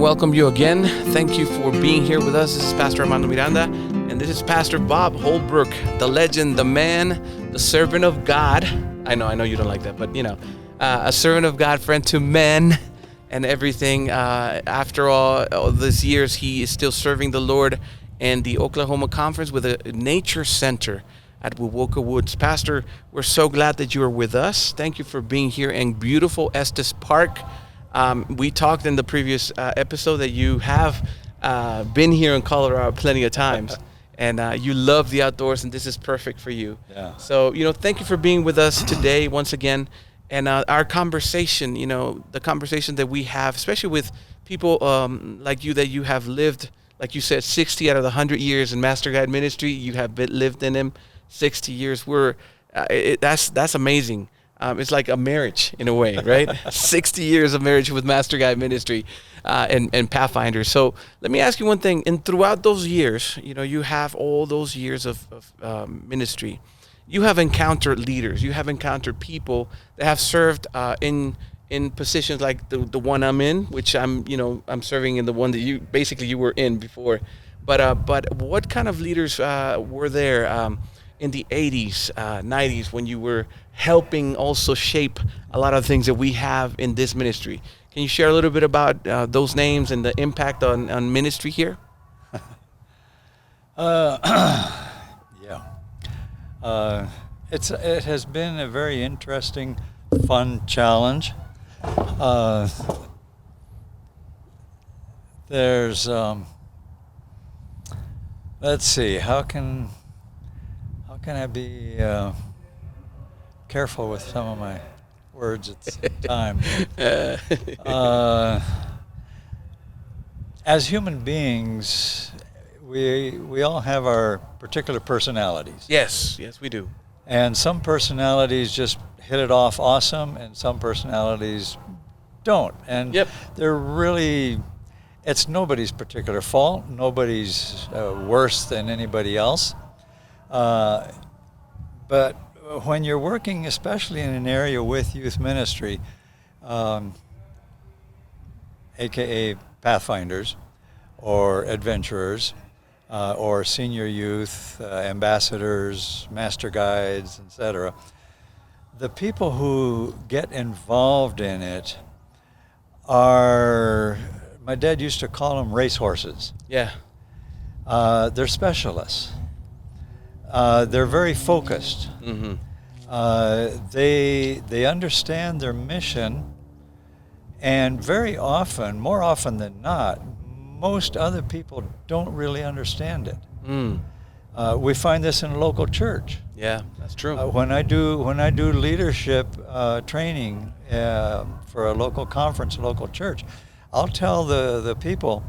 welcome you again. Thank you for being here with us. This is Pastor Miranda, and this is Pastor Bob Holbrook, the legend, the man, the servant of God. I know you don't like that, but a servant of God, friend to men and everything. After all these years, he is still serving the Lord in the Oklahoma Conference with a nature center at Wewoka Woods. Pastor, we're so glad that you are with us. Thank you for being here in beautiful Estes Park. We talked in the previous episode that you have been here in Colorado plenty of times, and you love the outdoors, and this is perfect for you. Yeah. So, thank you for being with us today once again. And our conversation, the conversation that we have, especially with people like you, that you have lived, like you said, 60 out of the 100 years in Master Guide ministry, you have lived in him 60 years. That's amazing. It's like a marriage in a way, right? 60 years of marriage with Master Guide Ministry and Pathfinder. So let me ask you one thing. And throughout those years, you have all those years of ministry. You have encountered leaders. You have encountered people that have served in positions like the one I'm in, which I'm serving in the one that you were in before. But what kind of leaders were there in the 80s, 90s, when you were helping also shape a lot of things that we have in this ministry? Can you share a little bit about those names and the impact on ministry here? Yeah. It has been a very interesting, fun challenge. There's, let's see, how can I be careful with some of my words at the same time? As human beings, we all have our particular personalities. Yes, we do. And some personalities just hit it off awesome, and some personalities don't. And they're really, it's nobody's particular fault. Nobody's worse than anybody else. But when you're working, especially in an area with youth ministry, aka Pathfinders or adventurers, or senior youth, ambassadors, master guides, etc., the people who get involved in it are, my dad used to call them racehorses. Yeah. They're specialists. They're very focused. Mm-hmm. They understand their mission, and very often, more often than not, most other people don't really understand it. We find this in a local church. Yeah, that's true. When I do leadership training for a local conference, a local church, I'll tell the people,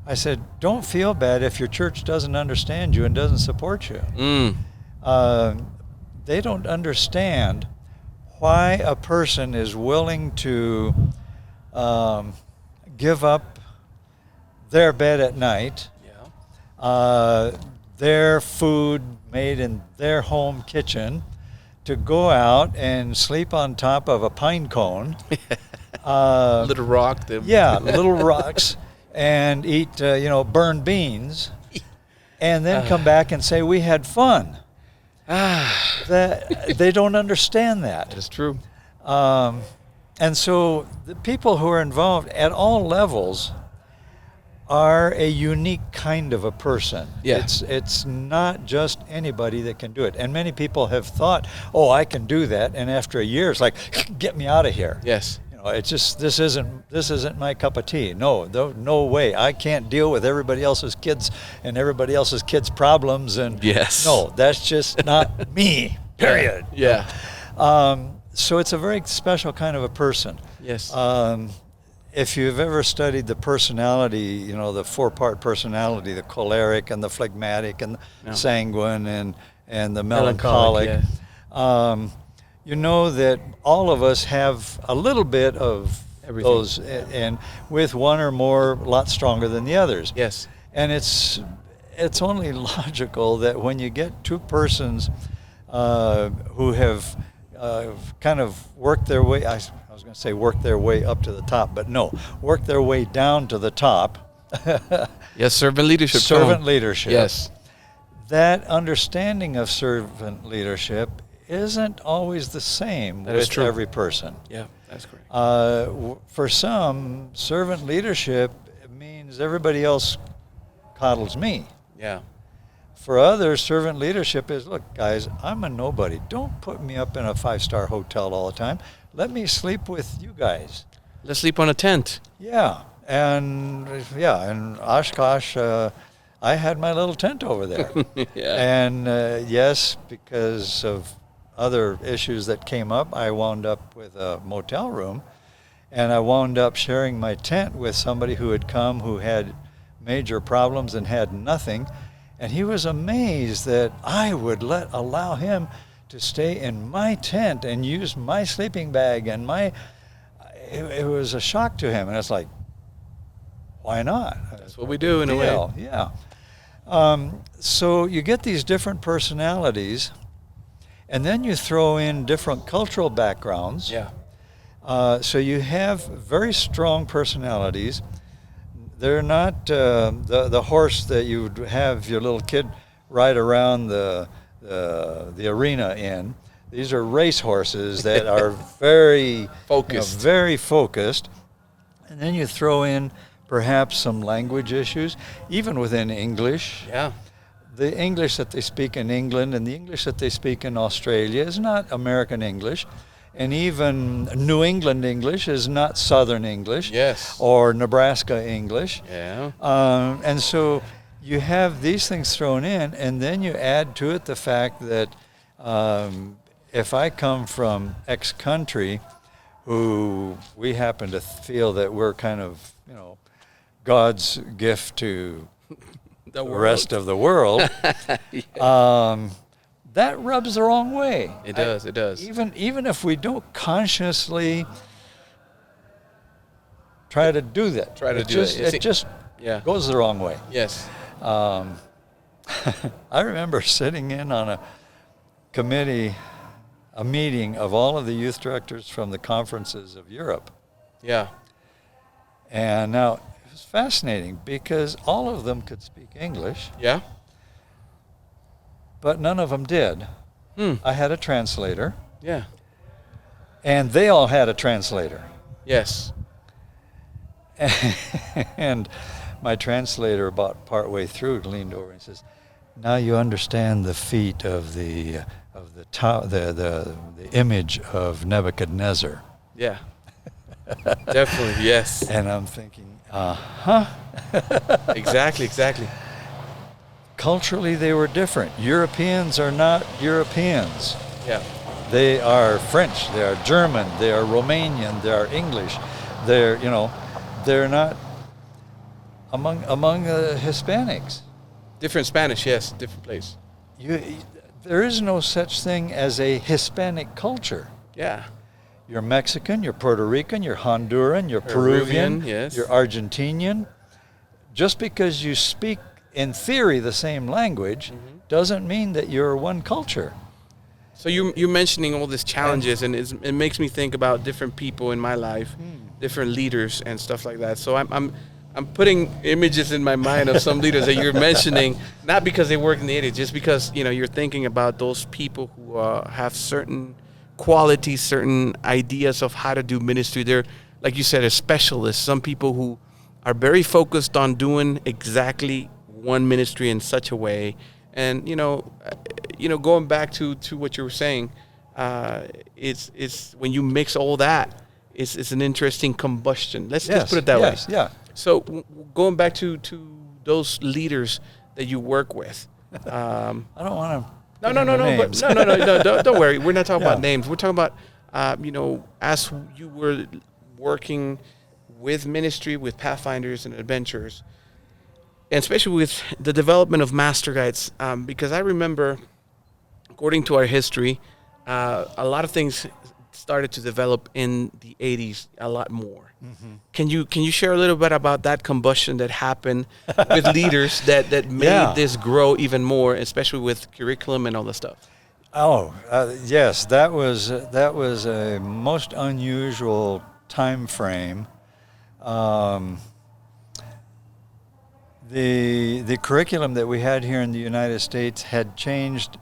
I said, don't feel bad if your church doesn't understand you and doesn't support you. They don't understand why a person is willing to give up their bed at night, their food made in their home kitchen, to go out and sleep on top of a pine cone. Little rock. Little rocks. And eat, burned beans, and then come back and say, we had fun. They don't understand that. That's true. And so the people who are involved at all levels are a unique kind of a person. Yeah. It's not just anybody that can do it. And many people have thought, oh, I can do that. And after a year, it's like, get me out of here. Yes. It's just, this isn't my cup of tea. No way. I can't deal with everybody else's kids and everybody else's kids' problems. And no, that's just not me. Period. Yeah. So it's a very special kind of a person. Yes. If you've ever studied the personality, the 4-part personality, the choleric and the phlegmatic and the sanguine and the melancholic. You know that all of us have a little bit of everything. Those, and with one or more, a lot stronger than the others. Yes. And it's only logical that when you get two persons who have kind of work their way. I was going to say work their way up to the top, but no, work their way down to the top. Yes, servant leadership. Servant leadership. Yes. That understanding of servant leadership isn't always the same with every person. Yeah, that's correct. For some, servant leadership means everybody else coddles me. Yeah. For others, servant leadership is, look, guys, I'm a nobody. Don't put me up in a 5-star hotel all the time. Let me sleep with you guys. Let's sleep on a tent. Yeah. And Oshkosh, I had my little tent over there. Yeah. And yes, because of other issues that came up, I wound up with a motel room. And I wound up sharing my tent with somebody who had come who had major problems and had nothing. And he was amazed that I would allow him to stay in my tent and use my sleeping bag and it was a shock to him. And it's like, why not? That's what we do in a way. Yeah. So you get these different personalities, and then you throw in different cultural backgrounds. Yeah. So you have very strong personalities. They're not the horse that you would have your little kid ride around the arena in. These are race horses that are very focused. Very focused. And then you throw in perhaps some language issues, even within English. Yeah. The English that they speak in England and the English that they speak in Australia is not American English. And even New England English is not Southern English. Yes. Or Nebraska English. Yeah. And so you have these things thrown in, and then you add to it the fact that if I come from X country, who we happen to feel that we're kind of, God's gift to the rest of the world, yeah. That rubs the wrong way. It does. It does. Even if we don't consciously try to do that, it just goes the wrong way. Yes. I remember sitting in on a committee, a meeting of all of the youth directors from the conferences of Europe. Yeah. And now it was fascinating because all of them could speak English. Yeah. But none of them did. I had a translator. Yeah. And they all had a translator. Yes. And my translator, about partway through, leaned over and says, "Now you understand the feat of the image of Nebuchadnezzar." Yeah. Definitely. Yes. And I'm thinking, Exactly. Culturally, they were different. Europeans are not Europeans. Yeah. They are French, they are German, they are Romanian, they are English. They're not among Hispanics. Different Spanish, yes, different place. There is no such thing as a Hispanic culture. Yeah. You're Mexican, you're Puerto Rican, you're Honduran, you're Peruvian, yes. You're Argentinian. Just because you speak in theory the same language doesn't mean that you're one culture. So you're mentioning all these challenges, and it makes me think about different people in my life, different leaders and stuff like that. So I'm putting images in my mind of some leaders that you're mentioning, not because they work in the area, just because you're thinking about those people who have certain qualities, certain ideas of how to do ministry. They're, like you said, a specialist. Some people who are very focused on doing exactly one ministry in such a way. And going back to what you were saying, it's when you mix all that, it's an interesting combustion. Let's put it that way. Yeah. So going back to those leaders that you work with, I don't want to. No. Don't worry. We're not talking about names. We're talking about as you were working with ministry, with Pathfinders and Adventurers, and especially with the development of master guides, because I remember, according to our history, a lot of things started to develop in the 80s a lot more. Mm-hmm. Can you share a little bit about that combustion that happened with leaders that made this grow even more, especially with curriculum and all the stuff? Yes, that was a most unusual time frame. The curriculum that we had here in the United States had changed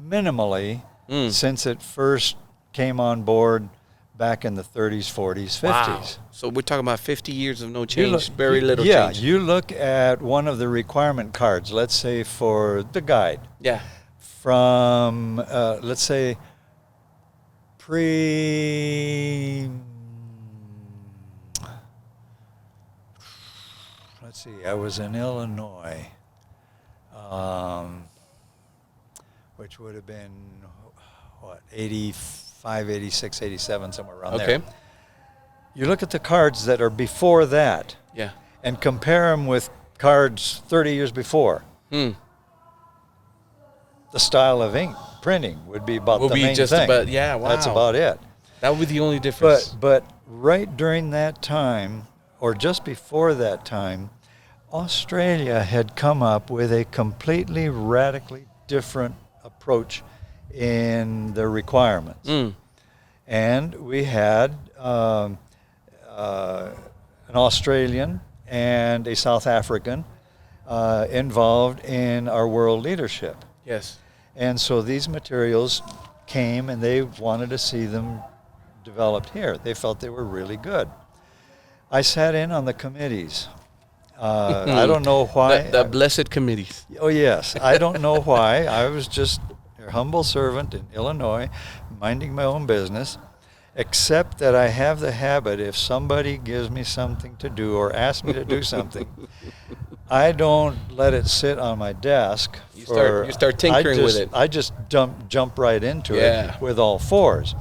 minimally since it first came on board back in the 30s, 40s, 50s. Wow. So we're talking about 50 years of no change, very little change. Yeah, you look at one of the requirement cards, let's say for the guide. Yeah. From, let's say, let's see, I was in Illinois, which would have been, 85, 86, 87, somewhere around there. You look at the cards that are before that and compare them with cards 30 years before. The style of ink printing would be about the main thing. That's about it. That would be the only difference. But right during that time, or just before that time, Australia had come up with a completely radically different approach in the requirements. And we had an Australian and a South African involved in our world leadership. Yes. And so these materials came and they wanted to see them developed here. They felt they were really good. I sat in on the committees. I don't know why. The blessed committees. Oh, yes. I don't know why. I was just a humble servant in Illinois, minding my own business, except that I have the habit, if somebody gives me something to do or asks me to do something, I don't let it sit on my desk. You start tinkering with it. I just jump right into it with all fours.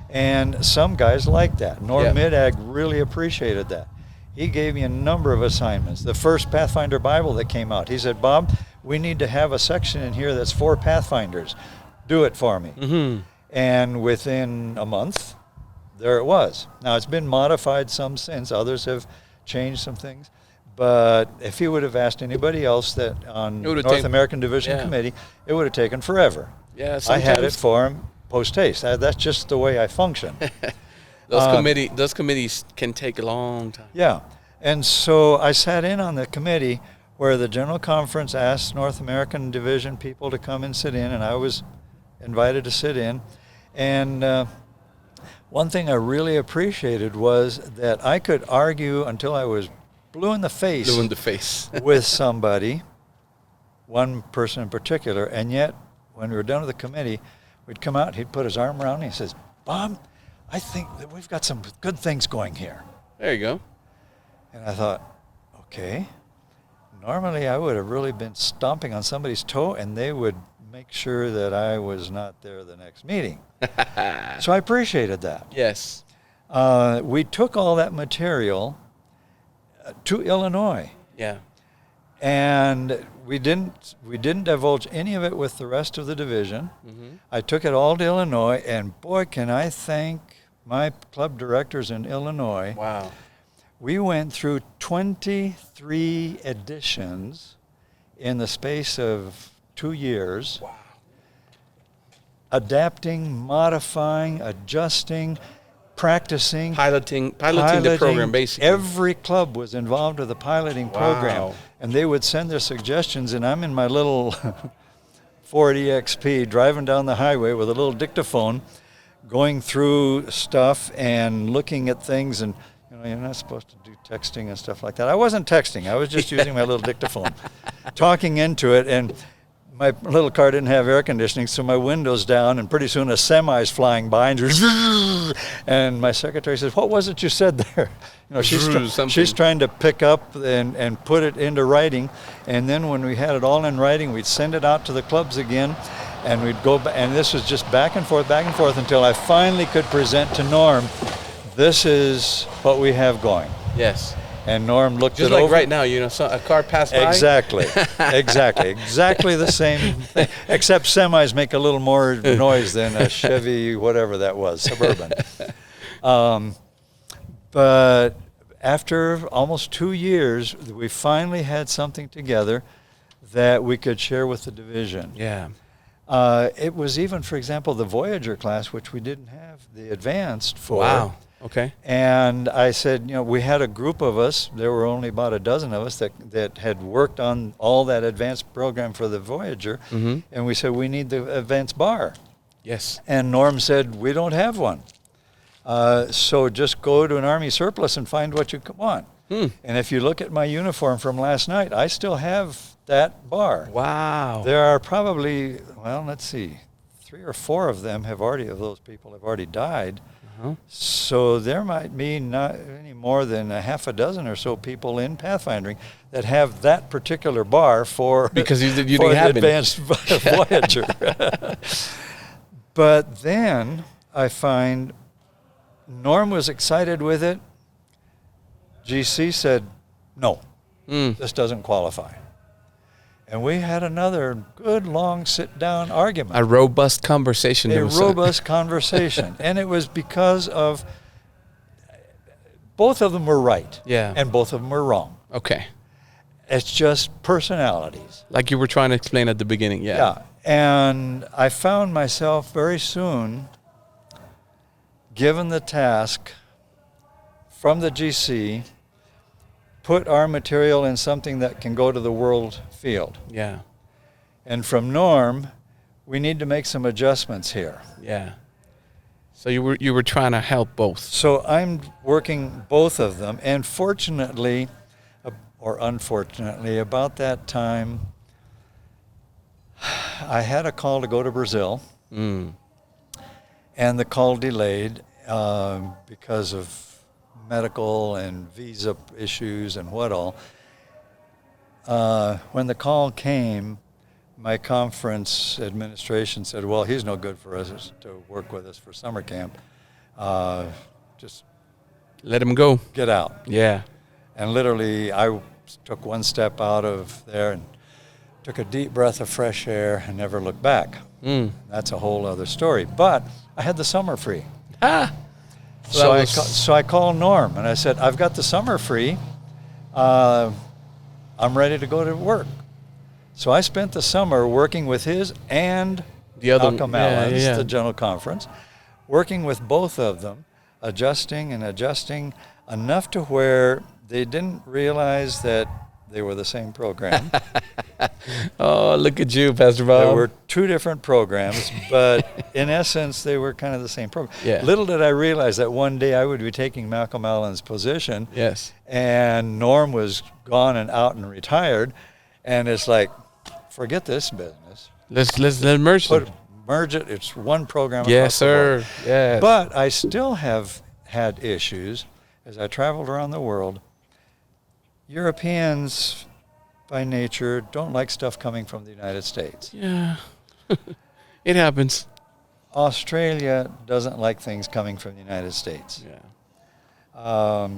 And some guys like that. Norm Middag really appreciated that. He gave me a number of assignments. The first Pathfinder Bible that came out, he said, Bob, we need to have a section in here that's for Pathfinders. Do it for me. And within a month, there it was. Now, it's been modified some since. Others have changed some things. But if he would have asked anybody else that on North American Division Committee, it would have taken forever. Yeah, I had it for him post haste. That's just the way I function. Those committees can take a long time. Yeah. And so I sat in on the committee where the General Conference asked North American Division people to come and sit in, and I was invited to sit in. And one thing I really appreciated was that I could argue until I was blue in the face with somebody, one person in particular, and yet when we were done with the committee, we'd come out, he'd put his arm around me, and he says, Bob, I think that we've got some good things going here. There you go. And I thought, okay, normally I would have really been stomping on somebody's toe, and they would make sure that I was not there the next meeting. So I appreciated that. Yes. We took all that material to Illinois. Yeah. And we didn't divulge any of it with the rest of the division. I took it all to Illinois, and boy, can I thank my club directors in Illinois. Wow. We went through 23 editions in the space of 2 years. Wow. Adapting, modifying, adjusting, practicing. Piloting the program, basically. Every club was involved with the piloting program. And they would send their suggestions, and I'm in my little Ford EXP driving down the highway with a little dictaphone, going through stuff and looking at things. And, you're not supposed to do texting and stuff like that. I wasn't texting. I was just using my little dictaphone, talking into it. And my little car didn't have air conditioning, so my window's down, and pretty soon a semi's flying by, and my secretary says, what was it you said there? She's trying to pick up and put it into writing, and then when we had it all in writing, we'd send it out to the clubs again, and we'd go back, and this was just back and forth until I finally could present to Norm, this is what we have going. Yes. And Norm looked just it like over. Right now, a car passed by. Exactly the same thing. Except semis make a little more noise than a Chevy, whatever that was, Suburban. But after almost 2 years, we finally had something together that we could share with the division. Yeah. It was even, for example, the Voyager class, which we didn't have the advanced for. Wow. Okay. And I said, we had a group of us, there were only about a dozen of us that had worked on all that advanced program for the Voyager, and we said, we need the advanced bar. Yes. And Norm said, we don't have one. So just go to an Army surplus and find what you want. And if you look at my uniform from last night, I still have that bar. Wow. There are probably, well, let's see, 3 or 4 of those people have already died. So there might be not any more than a half a dozen or so people in pathfinding that have that particular bar for because you for didn't the have advanced Voyager. But then I find Norm was excited with it. GC said, no, this doesn't qualify. And we had another good, long, sit-down argument. A robust conversation. A robust conversation. And it was because of both of them were right. Yeah. And both of them were wrong. Okay. It's just personalities. Like you were trying to explain at the beginning, yeah. Yeah. And I found myself very soon given the task from the GC, put our material in something that can go to the world field. Yeah. And from Norm, we need to make some adjustments here. Yeah. So you were trying to help both. So I'm working both of them, and fortunately, or unfortunately, about that time, I had a call to go to Brazil, and the call delayed because of medical and visa issues and what all. When the call came, my conference administration said, well, he's no good for us to work with us for summer camp. Just let him go. Get out. Yeah. And literally, I took one step out of there and took a deep breath of fresh air and never looked back. That's a whole other story. But I had the summer free. So I called Norm and I said, I've got the summer free. I'm ready to go to work. So I spent the summer working with his and Malcolm Allen's, the General Conference, working with both of them, adjusting enough to where they didn't realize that they were the same program. Oh, look at you, Pastor Bob. There were 2 different programs, but in essence, they were kind of the same program. Yeah. Little did I realize that one day I would be taking Malcolm Allen's position. Yes. And Norm was gone and out and retired. And it's like, forget this business. Let's merge it. Merge it. It's one program. Yes, sir. Yes. But I still have had issues as I traveled around the world. Europeans, by nature, don't like stuff coming from the United States. Yeah. It happens. Australia doesn't like things coming from the United States. Yeah.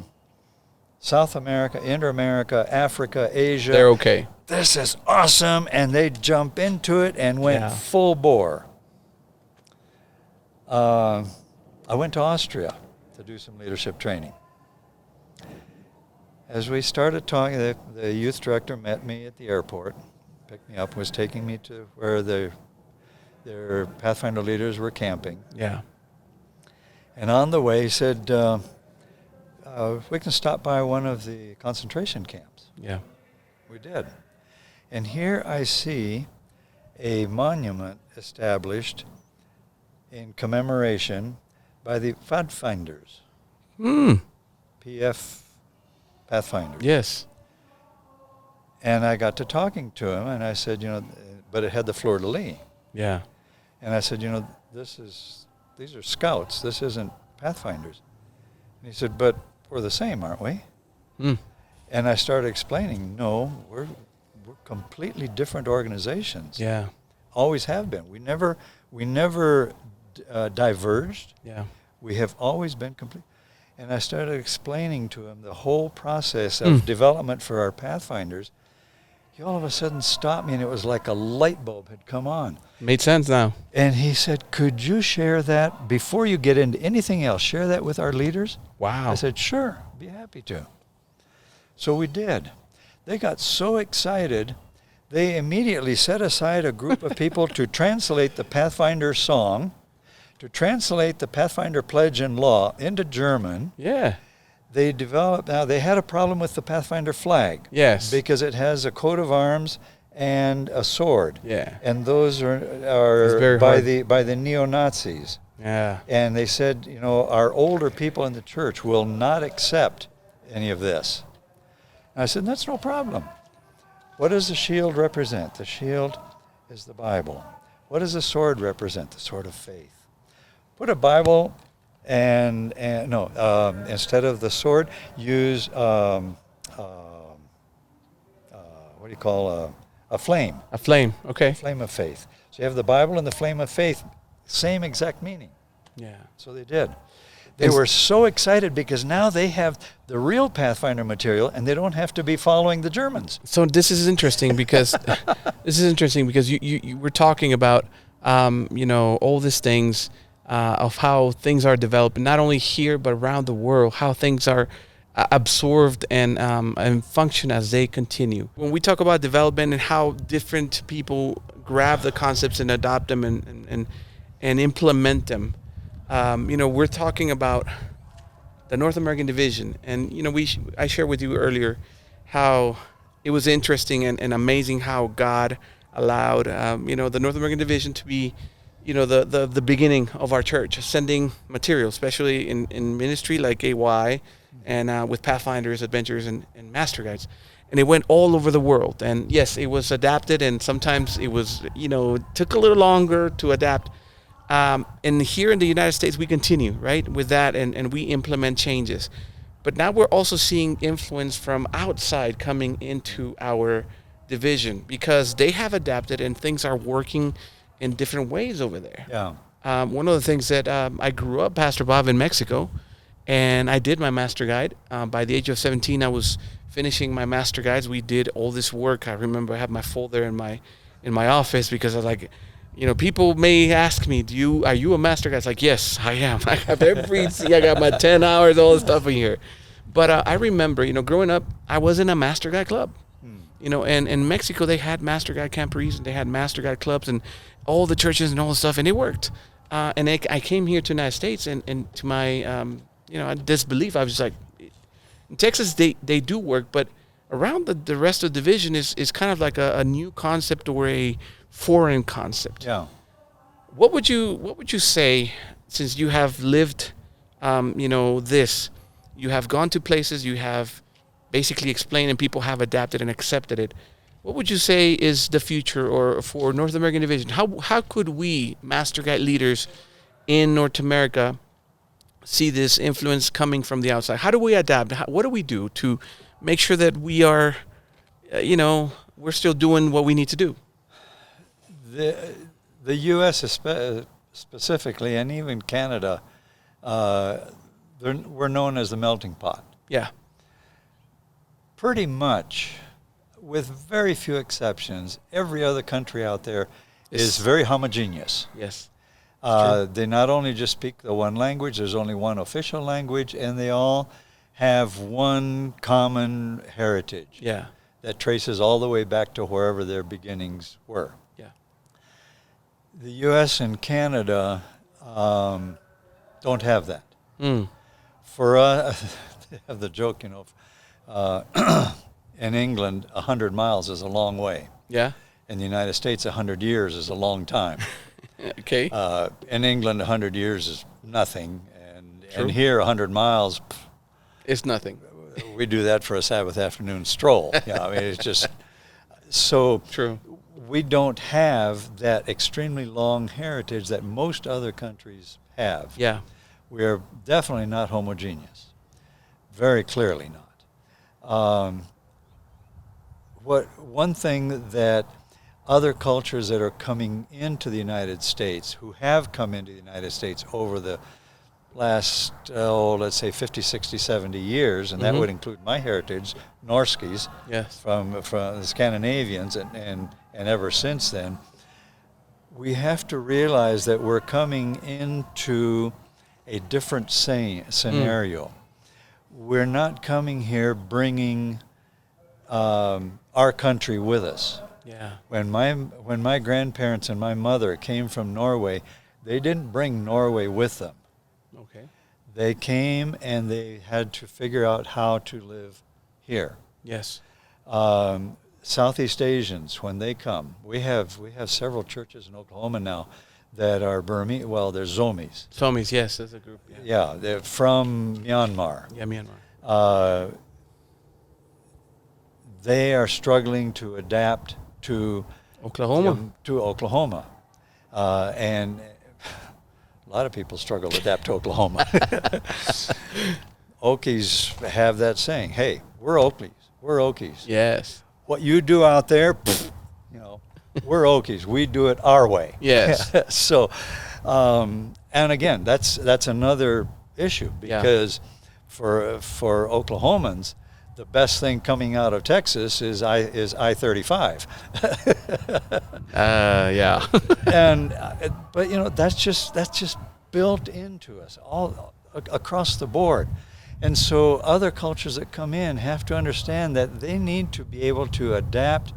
South America, Inter-America, Africa, Asia. They're okay. This is awesome, and they jump into it and went full bore. I went to Austria to do some leadership training. As we started talking, the youth director met me at the airport, picked me up, was taking me to where their Pathfinder leaders were camping. Yeah. And on the way, he said, we can stop by one of the concentration camps. Yeah. We did. And here I see a monument established in commemoration by the Pathfinders. PF Pathfinders. Yes. And I got to talking to him, and I said, but it had the fleur-de-lis. Yeah. And I said, these are scouts. This isn't Pathfinders. And he said, but we're the same, aren't we? And I started explaining, no, we're completely different organizations. Yeah. Always have been. We never diverged. Yeah. We have always been complete. And I started explaining to him the whole process of development for our Pathfinders. He all of a sudden stopped me, and it was like a light bulb had come on. Made sense now. And he said, could you share that before you get into anything else? Share that with our leaders? Wow. I said, sure, be happy to. So we did. They got so excited they immediately set aside a group of people to translate the Pathfinder song, to translate the Pathfinder Pledge and Law into German. Yeah. They developed, now they had a problem with the Pathfinder flag. Yes. Because it has a coat of arms and a sword. Yeah. And those are by the neo-Nazis. Yeah. And they said, you know, our older people in the church will not accept any of this. And I said, that's no problem. What does the shield represent? The shield is the Bible. What does the sword represent? The sword of faith. Put a Bible instead of the sword, use what do you call a flame? A flame, okay. A flame of faith. So you have the Bible and the flame of faith, same exact meaning. Yeah. So they did. They were so excited because now they have the real Pathfinder material and they don't have to be following the Germans. So this is interesting because you were talking about all these things of how things are developed, not only here but around the world, how things are absorbed and function as they continue. When we talk about development and how different people grab the concepts and adopt them and implement them, we're talking about the North American division, and I shared with you earlier how it was interesting and amazing how God allowed the North American division to be the beginning of our church, sending material, especially in ministry like AY and with Pathfinders, Adventures, and Master Guides. And it went all over the world. And yes, it was adapted, and sometimes it was, it took a little longer to adapt. And here in the United States, we continue, right, with that, and we implement changes. But now we're also seeing influence from outside coming into our division because they have adapted and things are working in different ways over there. Yeah. One of the things that I grew up, Pastor Bob, in Mexico, and I did my Master Guide. By the age of 17, I was finishing my Master Guides. We did all this work. I remember I had my folder in my office because I was like, people may ask me, are you a Master Guide? It's like, yes, I am. I have I got my 10 hours, all this stuff in here. But I remember, growing up, I was in a Master Guide club. And in Mexico, they had Master Guide camporees, and they had Master Guide clubs, and all the churches and all the stuff, and it worked. And I came here to the United States, and to my, disbelief, I was just like, in Texas, they do work, but around the rest of the division is kind of like a new concept or a foreign concept. Yeah. What would you say, since you have lived, this, you have gone to places, you have basically explained, and people have adapted and accepted it. What would you say is the future or for North American division? How could we, Master Guide leaders in North America, see this influence coming from the outside? How do we adapt? What do we do to make sure that we are, we're still doing what we need to do? The U.S. specifically, and even Canada, we're known as the melting pot. Yeah. Pretty much, with very few exceptions, every other country out there is very homogeneous. Yes. They not only just speak the one language, there's only one official language, and they all have one common heritage. Yeah. That traces all the way back to wherever their beginnings were. Yeah. The U.S. and Canada don't have that. For us, they have the joke, in England, 100 miles is a long way. Yeah. In the United States, 100 years is a long time. Okay. In England, 100 years is nothing, and here, 100 miles, it's nothing. We do that for a Sabbath afternoon stroll. It's just so true. We don't have that extremely long heritage that most other countries have. Yeah. We are definitely not homogeneous. Very clearly not. One thing that other cultures that are coming into the United States, who have come into the United States over the last, let's say 50, 60, 70 years, and that would include my heritage, Norskis, yes, from the Scandinavians, and ever since then, we have to realize that we're coming into a different scenario. We're not coming here bringing our country with us. Yeah. When my grandparents and my mother came from Norway, they didn't bring Norway with them. Okay. They came and they had to figure out how to live here. Yes. Southeast Asians, when they come, we have several churches in Oklahoma now that are Burmese. Well, they're Zomis. Zomis, yes, as a group. Yeah, they're from Myanmar. Yeah, Myanmar. They are struggling to adapt to Oklahoma. And a lot of people struggle to adapt to Oklahoma. Okies have that saying, hey, we're Okies. Yes. What you do out there, we're Okies. We do it our way. Yes. So, and again, that's another issue because for Oklahomans, the best thing coming out of Texas is I-35. Yeah. But that's just built into us all across the board. And so other cultures that come in have to understand that they need to be able to adapt,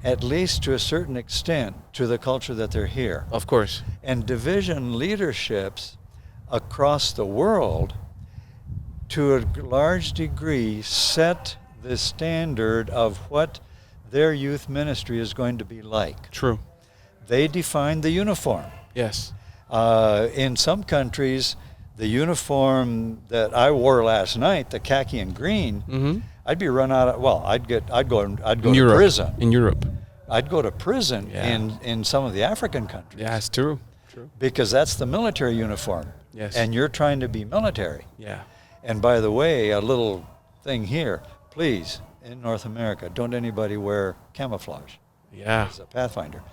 at least to a certain extent, to the culture that they're here. Of course. And division leaderships across the world, to a large degree, set the standard of what their youth ministry is going to be like. True. They define the uniform. Yes. In some countries, the uniform that I wore last night, the khaki and green, I'd be run out of. Well, I'd go to prison in Europe. I'd go to prison in some of the African countries. Yeah, it's true. Because that's the military uniform. Yes. And you're trying to be military. Yeah. And by the way, a little thing here, please, in North America, don't anybody wear camouflage. Yeah. As a Pathfinder.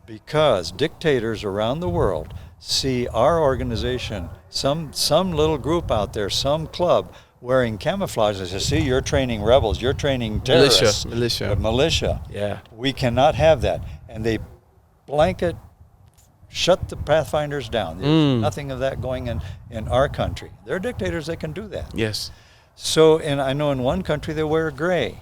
Because dictators around the world see our organization, some little group out there, some club wearing camouflage, and say, see, you're training rebels, you're training terrorists. Militia. Yeah. We cannot have that. And they blanket shut the Pathfinders down. There's nothing of that going in our country. They're dictators, they can do that. Yes. So, and I know in one country they wear gray.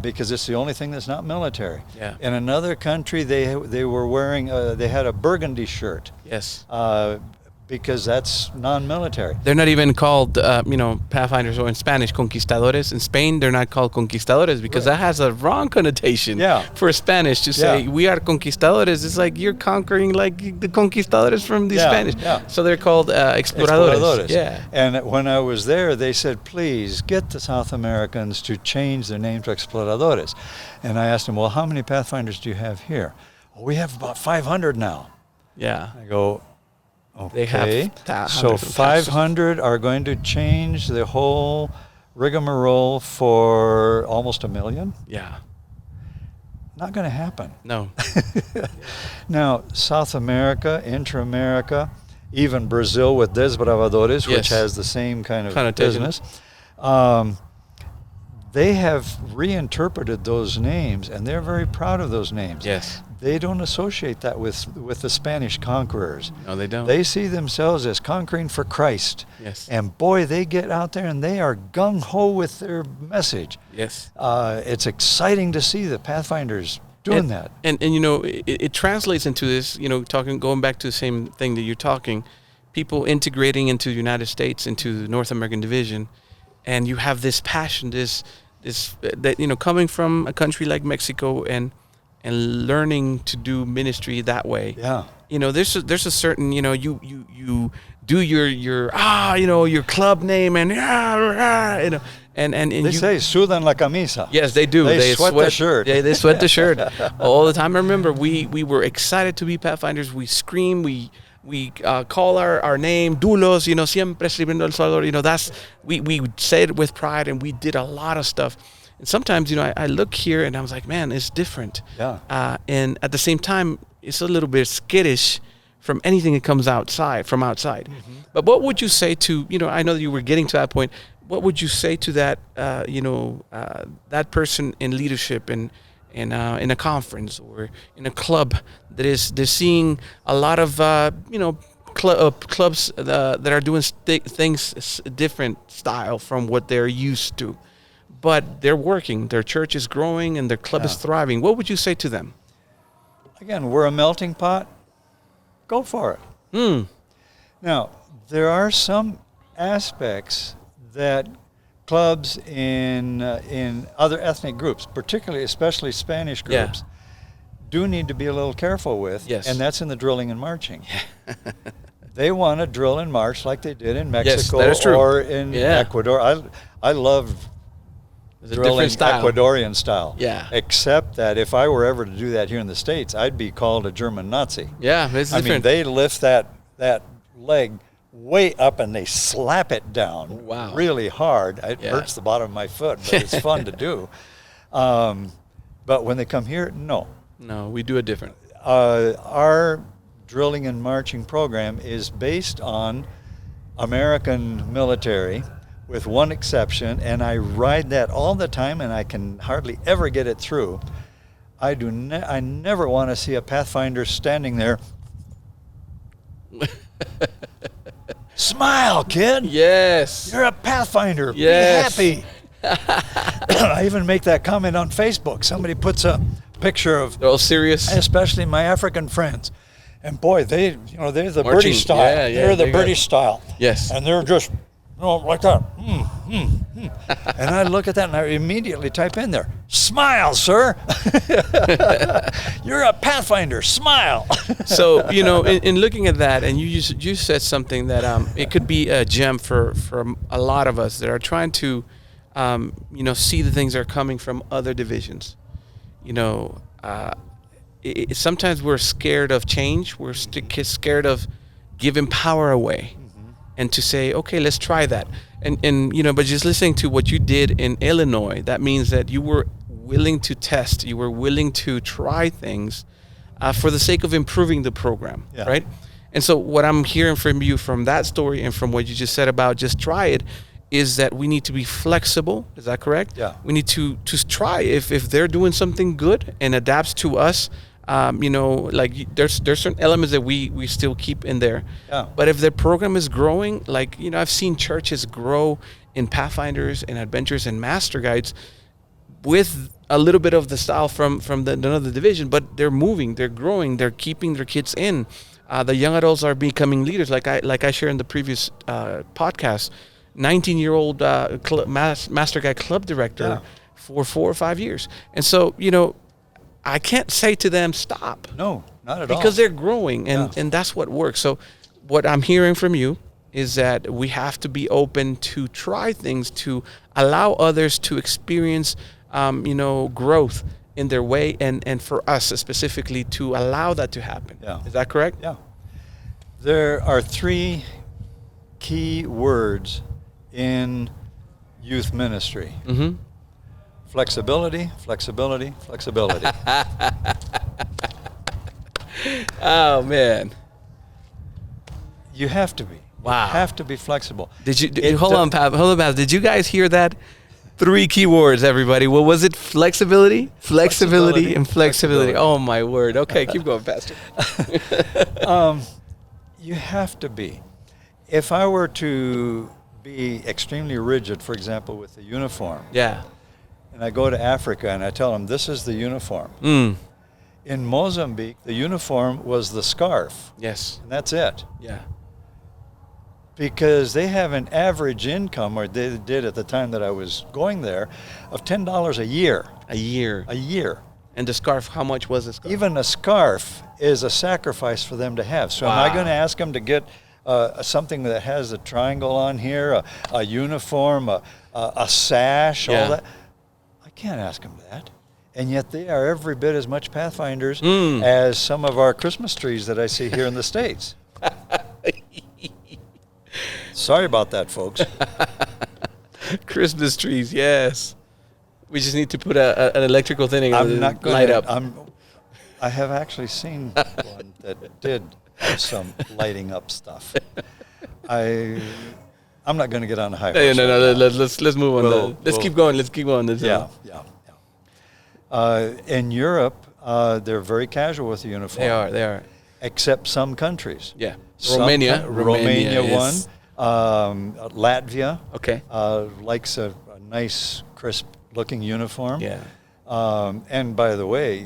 Because it's the only thing that's not military. Yeah. In another country, they were wearing, they had a burgundy shirt. Yes. Because that's non-military. They're not even called, Pathfinders, or in Spanish, conquistadores. In Spain, they're not called conquistadores because that has a wrong connotation for Spanish to say we are conquistadores. It's like you're conquering like the conquistadores from the Spanish. Yeah. So they're called exploradores. Yeah. And when I was there, they said, please get the South Americans to change their name to exploradores. And I asked them, well, how many Pathfinders do you have here? Well, we have about 500 now. Yeah. I go, they have so 500 are going to change the whole rigmarole for almost 1 million? Yeah. Not going to happen. No. Now, South America, Inter-America, even Brazil with desbravadores, which has the same kind of business, they have reinterpreted those names, and they're very proud of those names. Yes. They don't associate that with the Spanish conquerors. No, they don't. They see themselves as conquering for Christ. Yes. And boy, they get out there and they are gung-ho with their message. Yes. It's exciting to see the Pathfinders doing that. And it translates into this, going back to the same thing that you're talking, people integrating into the United States, into the North American division, and you have this passion, this coming from a country like Mexico and learning to do ministry that way. Yeah. There's a certain, you do your club name and they say sudan la camisa. Yes, they do. They sweat the shirt. Yeah, they sweat the shirt all the time. I remember we were excited to be Pathfinders. We scream, we call our name, Dulos, siempre sirviendo El Salvador. That's we say it with pride, and we did a lot of stuff. And sometimes, I look here and I was like, man, it's different. Yeah. And at the same time, it's a little bit skittish from anything that comes from outside. Mm-hmm. But what would you say to, I know that you were getting to that point. What would you say to that, that person in leadership in a conference or in a club they're seeing a lot of, clubs that are doing things different style from what they're used to. but they're working. Their church is growing and their club is thriving. What would you say to them? Again, we're a melting pot. Go for it. Now, there are some aspects that clubs in other ethnic groups, especially Spanish groups, do need to be a little careful with, and that's in the drilling and marching. They want to drill and march like they did in Mexico or in Ecuador. I love drilling Ecuadorian style. Yeah. Except that if I were ever to do that here in the States, I'd be called a German Nazi. Yeah, it's different. I mean, they lift that leg way up and they slap it down really hard. It hurts the bottom of my foot, but it's fun to do. But when they come here, no. No, we do it different. Our drilling and marching program is based on American military, with one exception, and I ride that all the time, and I can hardly ever get it through. I never want to see a Pathfinder standing there. Smile, kid. Yes. You're a Pathfinder. Yes. Be happy. I even make that comment on Facebook. Somebody puts a picture of. They're all serious. Especially my African friends. And boy, they're the British style. They're the British style. Yes. And they're just like that. And I look at that and I immediately type in there, smile, sir. You're a Pathfinder. Smile. So, in looking at that, and you said something that it could be a gem for a lot of us that are trying to, see the things that are coming from other divisions. Sometimes we're scared of change. We're scared of giving power away, and to say, okay, let's try that. And but just listening to what you did in Illinois, that means that you were willing to test. You were willing to try things for the sake of improving the program, right? And so what I'm hearing from you from that story and from what you just said about just try it is that we need to be flexible. Is that correct? Yeah. We need to try. If they're doing something good and adapts to us, there's certain elements that we still keep in there. Yeah. But if their program is growing, I've seen churches grow in Pathfinders and Adventures and Master Guides with a little bit of the style from another division, but they're moving, they're growing, they're keeping their kids in. The young adults are becoming leaders, like I shared in the previous podcast. 19-year-old Master Guide club director for 4 or 5 years. And so, I can't say to them, stop. No, not at all. Because they're growing, and that's what works. So what I'm hearing from you is that we have to be open to try things, to allow others to experience, growth in their way, and for us specifically to allow that to happen. Yeah. Is that correct? Yeah. There are 3 key words in youth ministry. Mm-hmm. Flexibility, flexibility, flexibility. Oh, man. You have to be. Wow. You have to be flexible. Hold on, Pat. Did you guys hear that? 3 key words, everybody. What was it? Flexibility, and flexibility. Oh, my word. Okay, keep going, Pastor. You have to be. If I were to be extremely rigid, for example, with the uniform. Yeah. And I go to Africa and I tell them, this is the uniform. In Mozambique, the uniform was the scarf. Yes. And that's it. Yeah. Because they have an average income, or they did at the time that I was going there, of $10 a year. A year. A year. And the scarf, how much was the scarf? Even a scarf is a sacrifice for them to have. So am I going to ask them to get something that has a triangle on here, a uniform, a sash, all that? I can't ask them that. And yet they are every bit as much Pathfinders as some of our Christmas trees that I see here in the States. Sorry about that, folks. Christmas trees, yes. We just need to put an electrical thing I'm not going light up. I have actually seen one that did have some lighting up stuff. I'm not going to get on the high horse. No. Let's move on. Let's keep going. Yeah. In Europe, they're very casual with the uniform. They are. Except some countries. Yeah. Romania yes. one. Latvia. Okay. Likes a nice, crisp-looking uniform. Yeah. And by the way,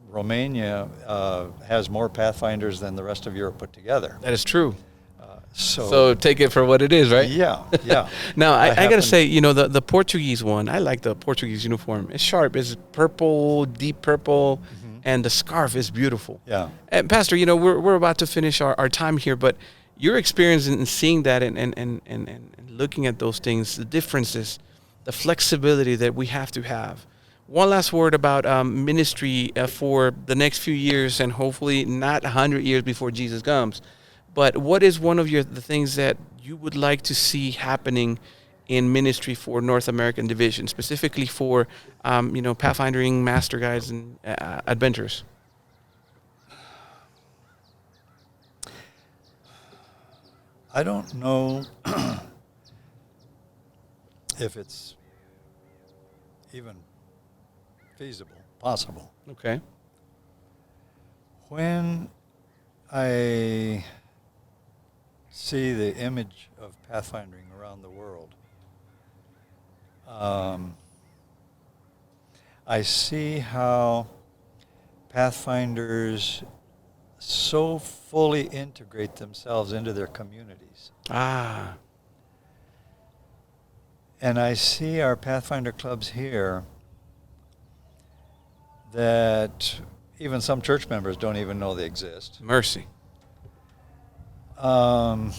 Romania has more Pathfinders than the rest of Europe put together. That is true. So take it for what it is, right? Yeah, yeah. Now, I got to say, the Portuguese one, I like the Portuguese uniform. It's sharp. It's purple, deep purple, and the scarf is beautiful. Yeah. And Pastor, we're about to finish our time here, but your experience in seeing that and looking at those things, the differences, the flexibility that we have to have. One last word about ministry for the next few years, and hopefully not 100 years before Jesus comes. But what is one of the things that you would like to see happening in ministry for North American Division, specifically for, pathfindering, master guides, and adventurers? I don't know if it's even feasible, possible. Okay. When I see the image of pathfinding around the world, I see how pathfinders so fully integrate themselves into their communities. Ah. And I see our Pathfinder clubs here that even some church members don't even know they exist. Mercy. I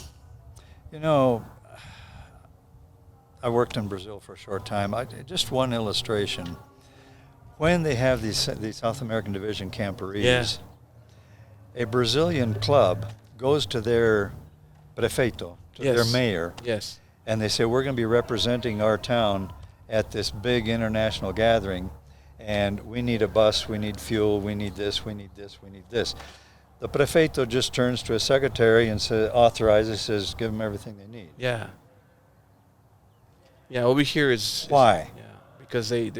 worked in Brazil for a short time. Just one illustration. When they have these South American Division camporees, a Brazilian club goes to their prefeito, to their mayor, and they say, we're going to be representing our town at this big international gathering, and we need a bus, we need fuel, we need this, we need this, we need this. The prefeito just turns to his secretary and says, give them everything they need. Yeah. Yeah, over here is... Why?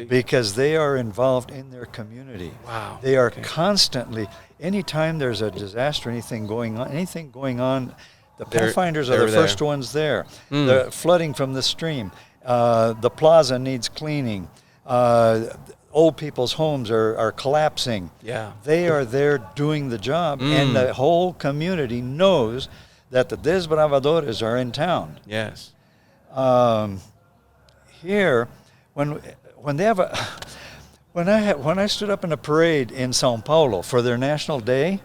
Because they are involved in their community. Wow. They are constantly, anytime there's a disaster, anything going on, the Pathfinders are the first ones there. The flooding from the stream. The plaza needs cleaning. Old people's homes are collapsing. Yeah. They are there doing the job, and the whole community knows that the desbravadores are in town. Yes. Here, when they have when I stood up in a parade in Sao Paulo for their national day,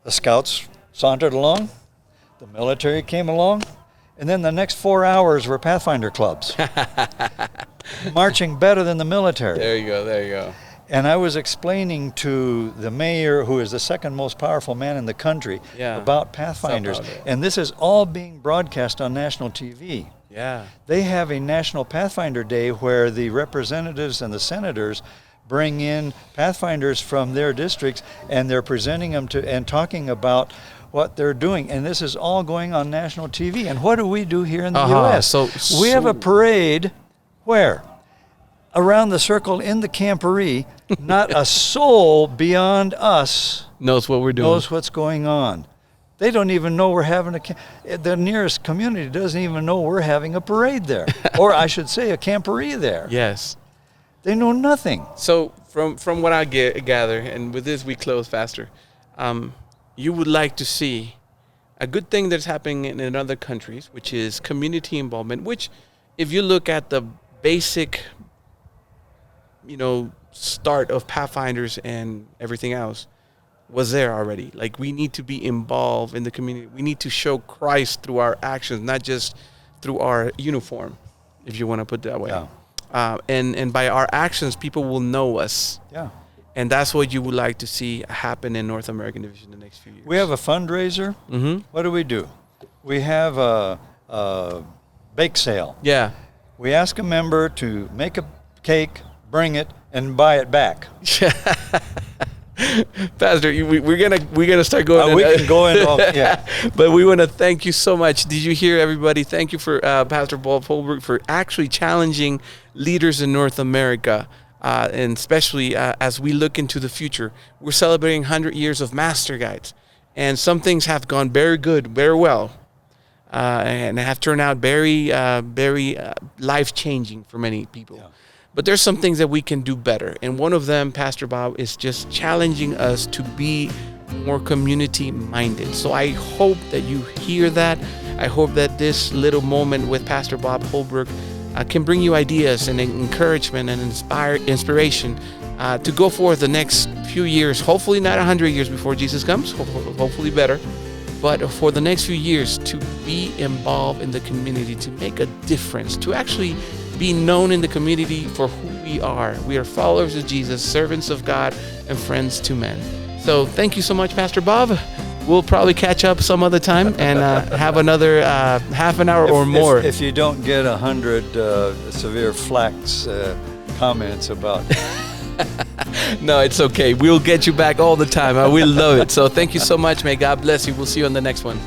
the scouts sauntered along, the military came along, and then the next 4 hours were Pathfinder clubs, marching better than the military. There you go. And I was explaining to the mayor, who is the second most powerful man in the country, about Pathfinders. And this is all being broadcast on national TV. Yeah. They have a National Pathfinder Day where the representatives and the senators bring in Pathfinders from their districts, and they're presenting them and talking about what they're doing. And this is all going on national TV. And what do we do here in the U.S.? We have a parade where? Around the circle in the camporee, not a soul beyond us knows what we're doing. Knows what's going on. They don't even know we're having the nearest community doesn't even know we're having a parade there. Or I should say a camporee there. Yes. They know nothing. So from what I gather, and with this we close faster, you would like to see a good thing that's happening in other countries, which is community involvement, which if you look at the basic, start of Pathfinders and everything else, was there already. Like, we need to be involved in the community. We need to show Christ through our actions, not just through our uniform, if you want to put it that way. Yeah. And by our actions, people will know us. Yeah. And that's what you would like to see happen in North American Division the next few years. We have a fundraiser. Mm-hmm. What do? We have a bake sale. Yeah. We ask a member to make a cake, bring it, and buy it back. Pastor, we're gonna start going. We can go in. Yeah. But we want to thank you so much. Did you hear, everybody? Thank you for Pastor Bob Holbrook for actually challenging leaders in North America, and especially as we look into the future. We're celebrating 100 years of Master Guides, and some things have gone very good, very well. and have turned out very, very life-changing for many people. Yeah. But there's some things that we can do better. And one of them, Pastor Bob, is just challenging us to be more community-minded. So I hope that you hear that. I hope that this little moment with Pastor Bob Holbrook can bring you ideas and encouragement and inspiration to go forth the next few years. Hopefully not 100 years before Jesus comes. Hopefully better. But for the next few years, to be involved in the community, to make a difference, to actually be known in the community for who we are. We are followers of Jesus, servants of God, and friends to men. So thank you so much, Pastor Bob. We'll probably catch up some other time and have another half an hour or more. If you don't get 100 severe flax comments about No, it's okay. We'll get you back all the time. We love it. So thank you so much. May God bless you. We'll see you on the next one.